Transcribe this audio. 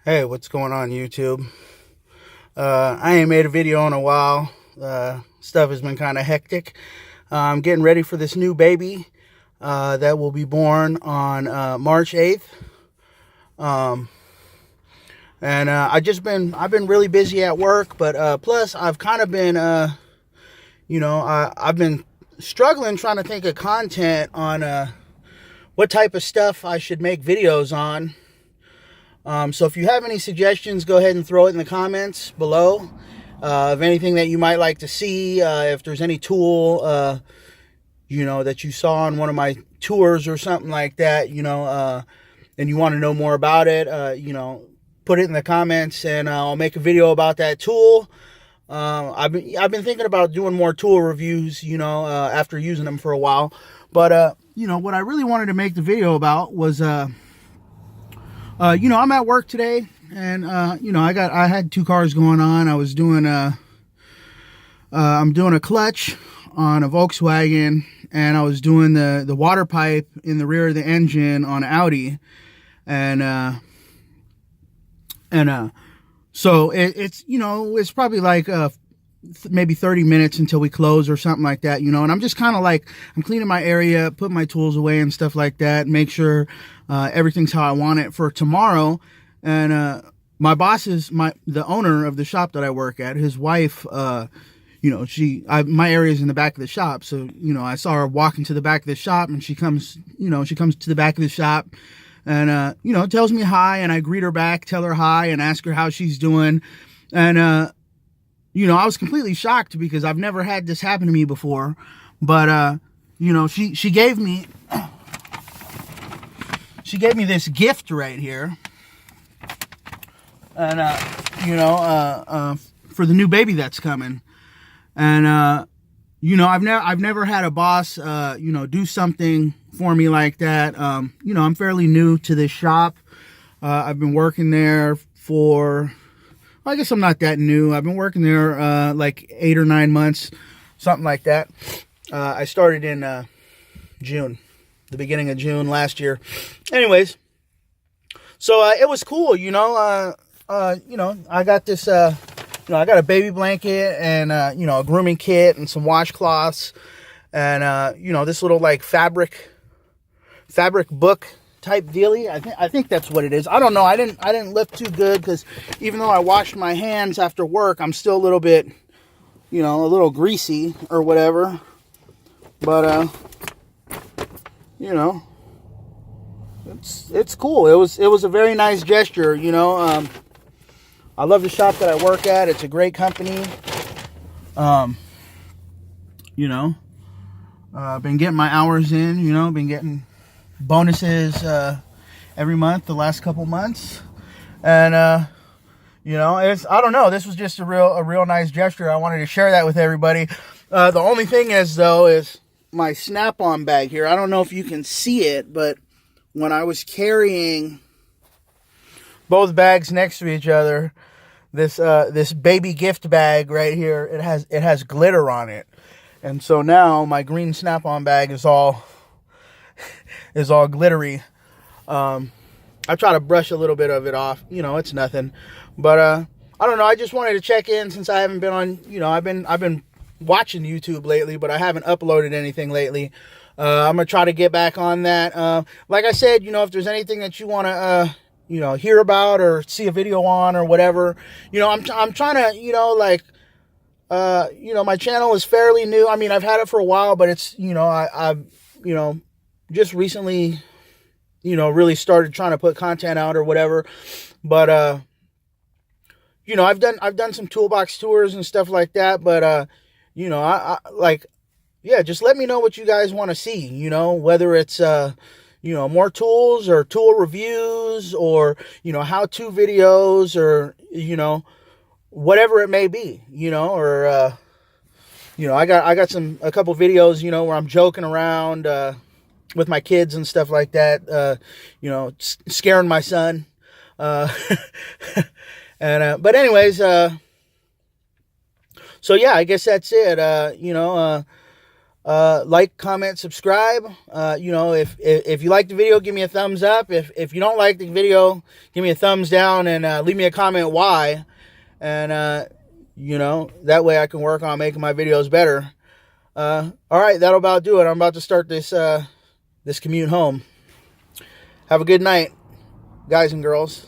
Hey, what's going on, YouTube? I ain't made a video in a while. Stuff has been kind of hectic. I'm getting ready for this new baby that will be born on March 8th. And I've been really busy at work, but plus I've kind of been, I've been struggling trying to think of content on what type of stuff I should make videos on. So if you have any suggestions, go ahead and throw it in the comments below of anything that you might like to see. If there's any tool, that you saw on one of my tours or something like that, and you want to know more about it, put it in the comments and I'll make a video about that tool. I've been thinking about doing more tool reviews, after using them for a while. But, what I really wanted to make the video about was, I'm at work today, and I had two cars going on. I was doing I'm doing a clutch on a Volkswagen, and I was doing the water pipe in the rear of the engine on Audi, and so it's probably like maybe 30 minutes until we close or something like that, and I'm just kind of like, I'm cleaning my area, putting my tools away and stuff like that, make sure everything's how I want it for tomorrow. And my boss is the owner of the shop that I work at. His wife, my area is in the back of the shop, so I saw her walking to the back of the shop, and she comes to the back of the shop and tells me hi, and I greet her back, tell her hi, and ask her how she's doing. And I was completely shocked because I've never had this happen to me before. But, she gave me this gift right here. And, for the new baby that's coming. And, I've never had a boss, do something for me like that. I'm fairly new to this shop. I've been working there for, I guess I'm not that new. I've been working there like 8 or 9 months, something like that. I started in June, the beginning of June last year. Anyways, so it was cool, I got this, I got a baby blanket and, a grooming kit and some washcloths and, this little like fabric book type dealie. I think that's what it is. I don't know. I didn't lift too good because even though I washed my hands after work, I'm still a little bit, a little greasy or whatever. But it's cool. It was a very nice gesture. I love the shop that I work at. It's a great company. Been getting my hours in. Been getting bonuses every month the last couple months, and it's, I don't know, this was just a real nice gesture. I wanted to share that with everybody. The only thing is though is my snap-on bag here. I don't know if you can see it, but when I was carrying both bags next to each other, this baby gift bag right here, it has glitter on it, and so now my green snap-on bag is all glittery. I try to brush a little bit of it off. It's nothing. But I don't know. I just wanted to check in since I haven't been on. I've been watching YouTube lately, but I haven't uploaded anything lately. I'm gonna try to get back on that. Like I said, if there's anything that you want to hear about or see a video on or whatever, I'm trying to my channel is fairly new. I mean, I've had it for a while, but it's I've just recently, really started trying to put content out or whatever. But, I've done some toolbox tours and stuff like that. But, just let me know what you guys want to see, whether it's, more tools or tool reviews or, how-to videos or, whatever it may be, or, I got a couple videos, where I'm joking around, with my kids and stuff like that, scaring my son. But anyways, so yeah, I guess that's it. Like, comment, subscribe. You know, if you like the video, give me a thumbs up. If you don't like the video, give me a thumbs down, and leave me a comment why. And you know, that way I can work on making my videos better. All right, that'll about do it. I'm about to start this this commute home. Have a good night, guys and girls.